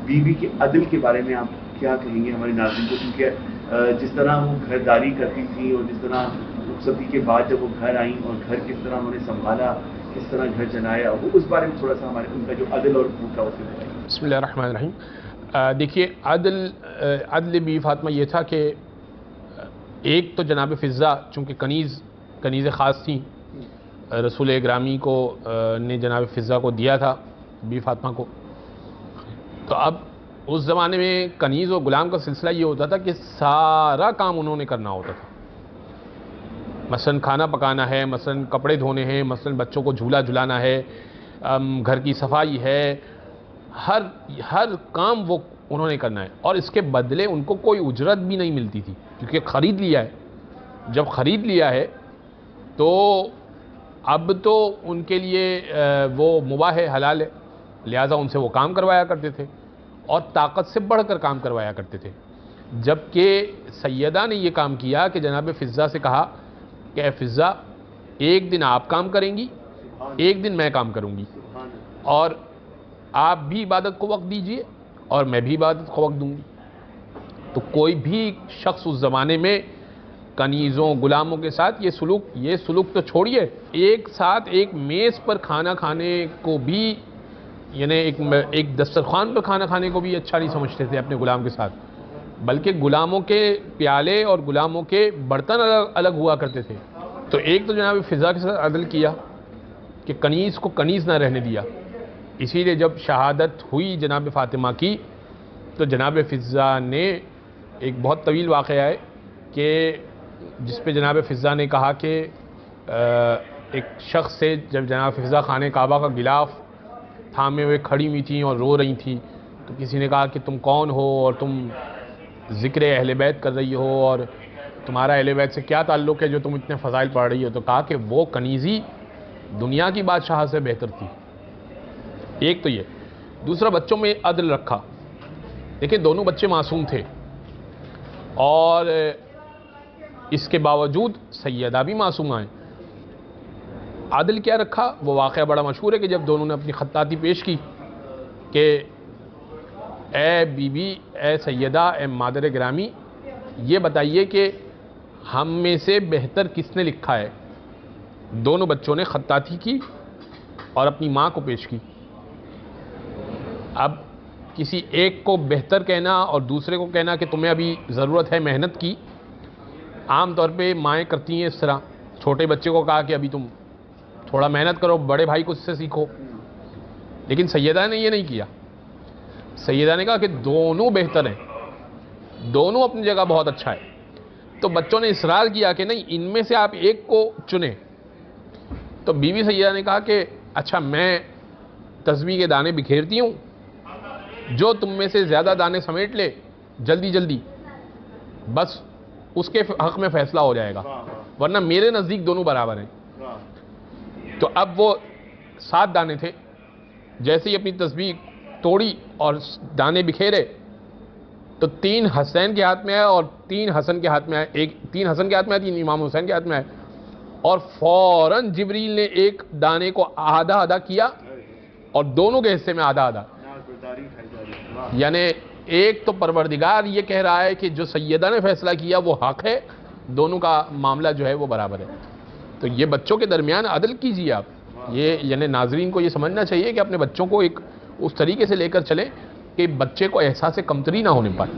بیوی کے عدل کے بارے میں آپ کیا کہیں گے ہمارے ناظرین کو؟ کیونکہ جس طرح وہ گھرداری کرتی تھیں اور جس طرح رخصتی کے بعد جب وہ گھر آئیں اور گھر کس طرح انہوں نے سنبھالا، کس طرح گھر چلایا، وہ اس بارے میں تھوڑا سا ہمارے ان کا جو عدل اور حقوق تھا اسے بتائیے۔ بسم اللہ الرحمن الرحیم۔ دیکھیے، عدل بی فاطمہ یہ تھا کہ ایک تو جناب فضہ چونکہ کنیز خاص تھیں، رسول اکرامی کو نے جناب فضہ کو دیا تھا بی فاطمہ کو، تو اب اس زمانے میں کنیز اور غلام کا سلسلہ یہ ہوتا تھا کہ سارا کام انہوں نے کرنا ہوتا تھا، مثلا کھانا پکانا ہے، مثلا کپڑے دھونے ہیں، مثلا بچوں کو جھولا جھلانا ہے، گھر کی صفائی ہے، ہر کام وہ انہوں نے کرنا ہے، اور اس کے بدلے ان کو کوئی اجرت بھی نہیں ملتی تھی، کیونکہ خرید لیا ہے۔ جب خرید لیا ہے تو اب تو ان کے لیے وہ مباح ہے، حلال ہے، لہٰذا ان سے وہ کام کروایا کرتے تھے اور طاقت سے بڑھ کر کام کروایا کرتے تھے۔ جبکہ سیدہ نے یہ کام کیا کہ جناب فضہ سے کہا کہ اے فضہ، ایک دن آپ کام کریں گی، ایک دن میں کام کروں گی، اور آپ بھی عبادت کو وقت دیجئے اور میں بھی عبادت کو وقت دوں گی۔ تو کوئی بھی شخص اس زمانے میں کنیزوں غلاموں کے ساتھ یہ سلوک تو چھوڑیے، ایک ساتھ ایک میز پر کھانا کھانے کو بھی، یعنی ایک دسترخوان پر کھانا کھانے کو بھی اچھا نہیں سمجھتے تھے اپنے غلام کے ساتھ، بلکہ غلاموں کے پیالے اور غلاموں کے برتن الگ ہوا کرتے تھے۔ تو ایک تو جناب فضہ کے ساتھ عدل کیا کہ کنیز کو کنیز نہ رہنے دیا، اسی لیے جب شہادت ہوئی جناب فاطمہ کی تو جناب فضہ نے، ایک بہت طویل واقعہ ہے کہ جس پہ جناب فضہ نے کہا کہ ایک شخص سے جب جناب فضہ خانہ کعبہ کا غلاف تھامے ہوئے کھڑی ہوئی تھیں اور رو رہی تھیں، تو کسی نے کہا کہ تم کون ہو اور تم ذکر اہل بیت کر رہی ہو اور تمہارا اہل بیت سے کیا تعلق ہے جو تم اتنے فضائل پڑھ رہی ہو؟ تو کہا کہ وہ کنیزی دنیا کی بادشاہ سے بہتر تھی۔ ایک تو یہ، دوسرا بچوں میں عدل رکھا۔ دیکھیں، دونوں بچے معصوم تھے اور اس کے باوجود سیدہ بھی معصومہ ہیں۔ عدل کیا رکھا؟ وہ واقعہ بڑا مشہور ہے کہ جب دونوں نے اپنی خطاطی پیش کی کہ اے بی بی، اے سیدہ، اے مادر گرامی، یہ بتائیے کہ ہم میں سے بہتر کس نے لکھا ہے؟ دونوں بچوں نے خطاطی کی اور اپنی ماں کو پیش کی۔ اب کسی ایک کو بہتر کہنا اور دوسرے کو کہنا کہ تمہیں ابھی ضرورت ہے محنت کی، عام طور پہ مائیں کرتی ہیں اس طرح۔ چھوٹے بچے کو کہا کہ ابھی تم تھوڑا محنت کرو، بڑے بھائی کو اس سے سیکھو، لیکن سیدہ نے یہ نہیں کیا۔ سیدہ نے کہا کہ دونوں بہتر ہیں، دونوں اپنی جگہ بہت اچھا ہے۔ تو بچوں نے اصرار کیا کہ نہیں، ان میں سے آپ ایک کو چنیں۔ تو بیوی سیدہ نے کہا کہ اچھا، میں تسبیح کے دانے بکھیرتی ہوں، جو تم میں سے زیادہ دانے سمیٹ لے جلدی جلدی، بس اس کے حق میں فیصلہ ہو جائے گا، ورنہ میرے نزدیک دونوں برابر ہیں۔ تو اب وہ 7 دانے تھے، جیسے ہی اپنی تسبیح توڑی اور دانے بکھیرے تو 3 حسین کے ہاتھ میں آئے اور 3 حسن کے ہاتھ میں آئے، 3 حسن کے ہاتھ میں آئے، 3 امام حسین کے ہاتھ میں آئے، اور فوراً جبریل نے ایک دانے کو آدھا آدھا کیا اور دونوں کے حصے میں آدھا آدھا، یعنی ایک تو پروردگار یہ کہہ رہا ہے کہ جو سیدہ نے فیصلہ کیا وہ حق ہے، دونوں کا معاملہ جو ہے وہ برابر ہے۔ تو یہ بچوں کے درمیان عدل کیجیے آپ، یہ یعنی ناظرین کو یہ سمجھنا چاہیے کہ اپنے بچوں کو ایک اس طریقے سے لے کر چلیں کہ بچے کو احساس کمتری نہ ہونے پائے۔